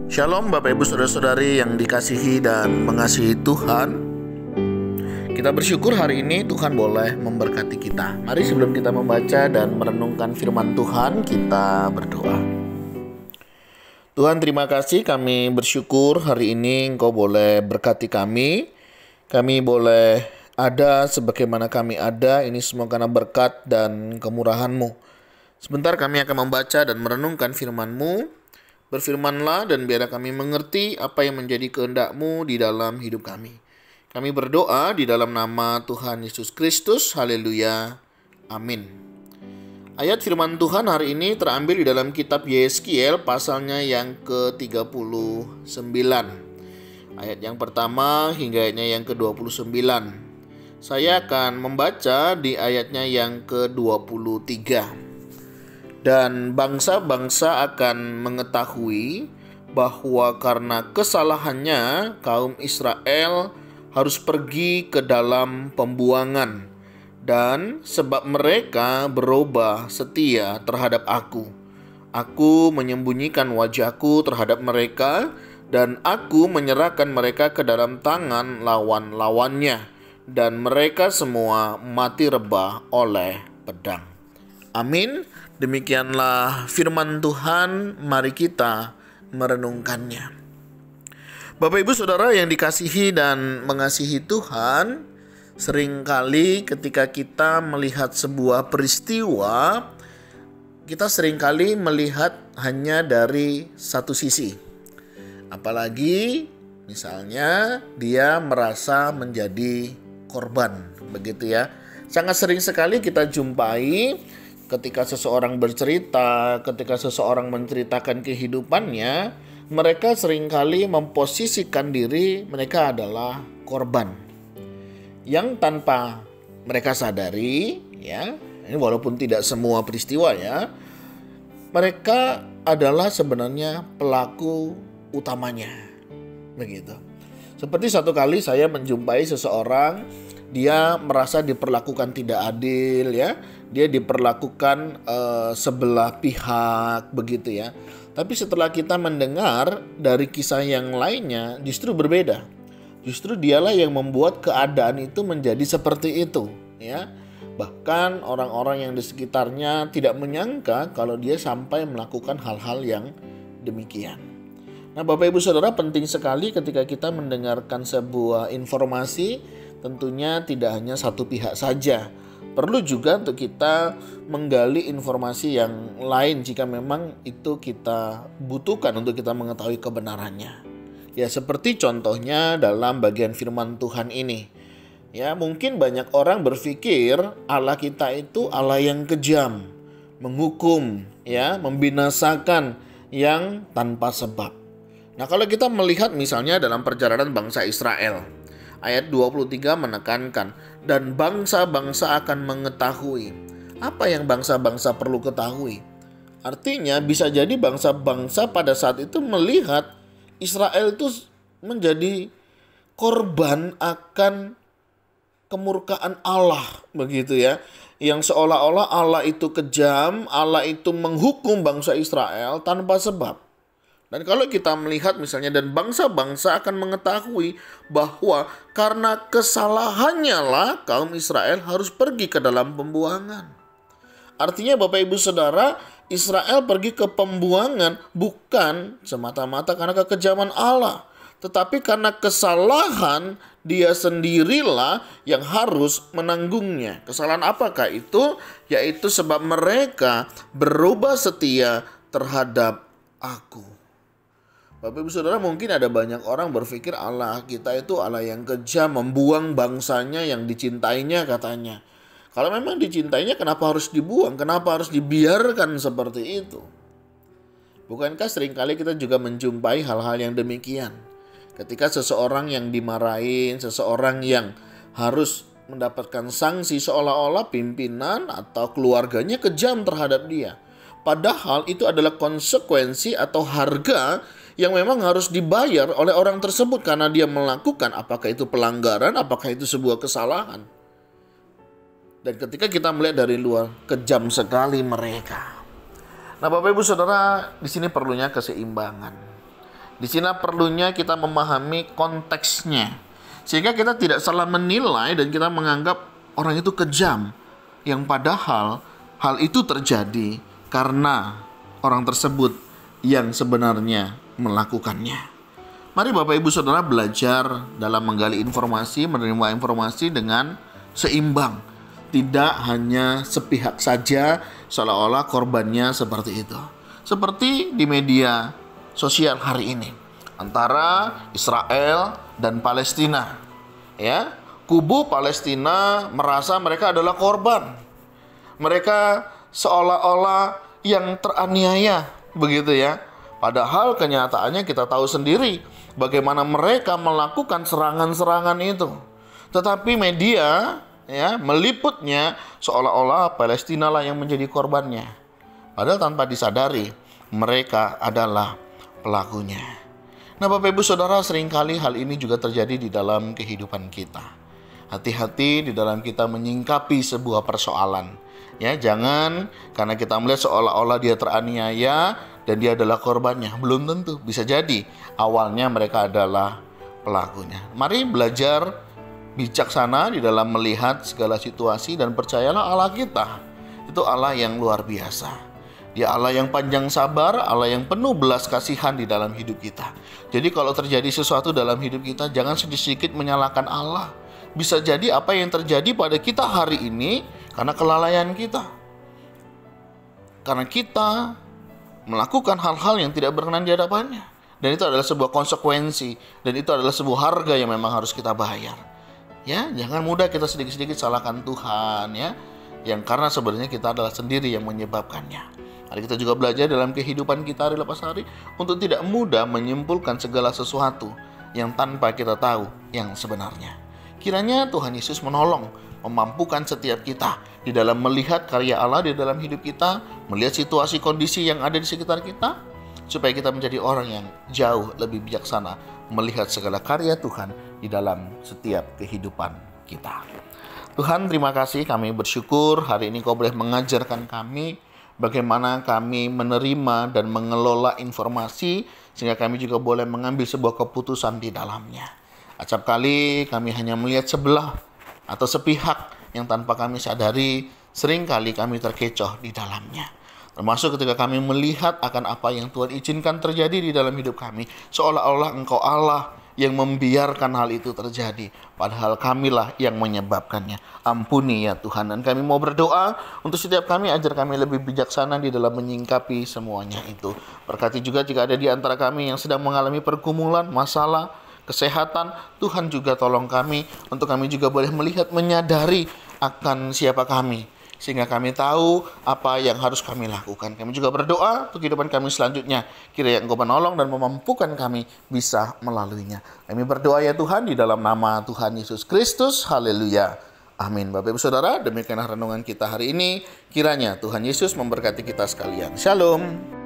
Shalom Bapak Ibu Saudara-saudari yang dikasihi dan mengasihi Tuhan. Kita bersyukur hari ini Tuhan boleh memberkati kita. Mari sebelum kita membaca dan merenungkan firman Tuhan, kita berdoa. Tuhan, terima kasih, kami bersyukur hari ini Engkau boleh berkati kami. Kami boleh ada sebagaimana kami ada, ini semua karena berkat dan kemurahan-Mu. Sebentar kami akan membaca dan merenungkan firman-Mu. Berfirmanlah dan biarlah kami mengerti apa yang menjadi kehendak-Mu di dalam hidup kami. Kami berdoa di dalam nama Tuhan Yesus Kristus. Haleluya. Amin. Ayat firman Tuhan hari ini terambil di dalam kitab Yeskiel pasalnya yang ke-39. Ayat yang pertama hingga ayatnya yang ke-29. Saya akan membaca di ayatnya yang ke-23. Dan bangsa-bangsa akan mengetahui bahwa karena kesalahannya kaum Israel harus pergi ke dalam pembuangan, dan sebab mereka berubah setia terhadap aku. Aku menyembunyikan wajahku terhadap mereka, dan aku menyerahkan mereka ke dalam tangan lawan-lawannya, dan mereka semua mati rebah oleh pedang. Amin. Demikianlah firman Tuhan, mari kita merenungkannya. Bapak Ibu Saudara yang dikasihi dan mengasihi Tuhan, seringkali ketika kita melihat sebuah peristiwa, kita seringkali melihat hanya dari satu sisi. Apalagi misalnya dia merasa menjadi korban, begitu ya. Sangat sering sekali kita jumpai ketika seseorang bercerita, ketika seseorang menceritakan kehidupannya, mereka seringkali memposisikan diri mereka adalah korban. Yang tanpa mereka sadari, ya, ini walaupun tidak semua peristiwa ya, mereka adalah sebenarnya pelaku utamanya. Begitu. Seperti satu kali saya menjumpai seseorang, dia merasa diperlakukan tidak adil ya. Dia diperlakukan sebelah pihak begitu ya. Tapi setelah kita mendengar dari kisah yang lainnya justru berbeda. Justru dialah yang membuat keadaan itu menjadi seperti itu ya. Bahkan orang-orang yang di sekitarnya tidak menyangka kalau dia sampai melakukan hal-hal yang demikian. Nah, Bapak Ibu Saudara, penting sekali ketika kita mendengarkan sebuah informasi, tentunya tidak hanya satu pihak saja. Perlu juga untuk kita menggali informasi yang lain jika memang itu kita butuhkan untuk kita mengetahui kebenarannya. Ya, seperti contohnya dalam bagian firman Tuhan ini. Ya, mungkin banyak orang berpikir Allah kita itu Allah yang kejam, menghukum, ya, membinasakan yang tanpa sebab. Nah, kalau kita melihat misalnya dalam perjalanan bangsa Israel, ayat 23 menekankan, dan bangsa-bangsa akan mengetahui. Apa yang bangsa-bangsa perlu ketahui? Artinya bisa jadi bangsa-bangsa pada saat itu melihat Israel itu menjadi korban akan kemurkaan Allah, begitu ya. Yang seolah-olah Allah itu kejam, Allah itu menghukum bangsa Israel tanpa sebab. Dan kalau kita melihat misalnya, dan bangsa-bangsa akan mengetahui bahwa karena kesalahannya lah kaum Israel harus pergi ke dalam pembuangan. Artinya Bapak Ibu Saudara, Israel pergi ke pembuangan bukan semata-mata karena kekejaman Allah, tetapi karena kesalahan dia sendirilah yang harus menanggungnya. Kesalahan apakah itu? Yaitu sebab mereka berubah setia terhadap aku. Bapak Ibu Saudara, mungkin ada banyak orang berpikir Allah kita itu Allah yang kejam, membuang bangsanya yang dicintainya katanya. Kalau memang dicintainya, kenapa harus dibuang? Kenapa harus dibiarkan seperti itu? Bukankah seringkali kita juga menjumpai hal-hal yang demikian? Ketika seseorang yang dimarahin, seseorang yang harus mendapatkan sanksi, seolah-olah pimpinan atau keluarganya kejam terhadap dia. Padahal itu adalah konsekuensi atau harga yang memang harus dibayar oleh orang tersebut karena dia melakukan, apakah itu pelanggaran, apakah itu sebuah kesalahan. Dan ketika kita melihat dari luar, kejam sekali mereka. Nah, Bapak Ibu Saudara, di sini perlunya keseimbangan. Di sini perlunya kita memahami konteksnya, sehingga kita tidak salah menilai dan kita menganggap orang itu kejam, yang padahal hal itu terjadi karena orang tersebut yang sebenarnya melakukannya. Mari Bapak Ibu Saudara belajar dalam menggali informasi, menerima informasi dengan seimbang. Tidak hanya sepihak saja seolah-olah korbannya seperti itu. Seperti di media sosial hari ini antara Israel dan Palestina. Ya, kubu Palestina merasa mereka adalah korban. Mereka seolah-olah yang teraniaya, begitu ya. Padahal kenyataannya kita tahu sendiri bagaimana mereka melakukan serangan-serangan itu. Tetapi media meliputnya seolah-olah Palestina lah yang menjadi korbannya. Padahal tanpa disadari mereka adalah pelakunya. Nah Bapak Ibu Saudara, seringkali hal ini juga terjadi di dalam kehidupan kita. Hati-hati di dalam kita menyingkapi sebuah persoalan. Ya, jangan karena kita melihat seolah-olah dia teraniaya dan dia adalah korbannya. Belum tentu, bisa jadi awalnya mereka adalah pelakunya. Mari belajar bijaksana di dalam melihat segala situasi dan percayalah Allah kita itu Allah yang luar biasa. Dia Allah yang panjang sabar, Allah yang penuh belas kasihan di dalam hidup kita. Jadi kalau terjadi sesuatu dalam hidup kita, jangan sedikit menyalahkan Allah. Bisa jadi apa yang terjadi pada kita hari ini karena kelalaian kita. Karena kita melakukan hal-hal yang tidak berkenan di hadapannya. Dan itu adalah sebuah konsekuensi, dan itu adalah sebuah harga yang memang harus kita bayar. Ya, jangan mudah kita sedikit-sedikit salahkan Tuhan ya. Yang karena sebenarnya kita adalah sendiri yang menyebabkannya. Mari kita juga belajar dalam kehidupan kita hari lepas hari untuk tidak mudah menyimpulkan segala sesuatu yang tanpa kita tahu yang sebenarnya. Kiranya Tuhan Yesus menolong, memampukan setiap kita di dalam melihat karya Allah di dalam hidup kita, melihat situasi kondisi yang ada di sekitar kita, supaya kita menjadi orang yang jauh lebih bijaksana melihat segala karya Tuhan di dalam setiap kehidupan kita. Tuhan, terima kasih, kami bersyukur hari ini Kau boleh mengajarkan kami bagaimana kami menerima dan mengelola informasi sehingga kami juga boleh mengambil sebuah keputusan di dalamnya. Acap kali kami hanya melihat sebelah atau sepihak yang tanpa kami sadari seringkali kami terkecoh di dalamnya. Termasuk ketika kami melihat akan apa yang Tuhan izinkan terjadi di dalam hidup kami, seolah-olah Engkau Allah yang membiarkan hal itu terjadi, padahal kamilah yang menyebabkannya. Ampuni ya Tuhan, dan kami mau berdoa untuk setiap kami, ajar kami lebih bijaksana di dalam menyingkapi semuanya itu. Berkati juga jika ada di antara kami yang sedang mengalami pergumulan, masalah, kesehatan, Tuhan juga tolong kami untuk kami juga boleh melihat, menyadari akan siapa kami, sehingga kami tahu apa yang harus kami lakukan. Kami juga berdoa untuk kehidupan kami selanjutnya. Kiranya Engkau menolong dan memampukan kami bisa melaluinya. Kami berdoa ya Tuhan di dalam nama Tuhan Yesus Kristus. Haleluya. Amin. Bapak Ibu Saudara, demikianlah renungan kita hari ini. Kiranya Tuhan Yesus memberkati kita sekalian. Shalom.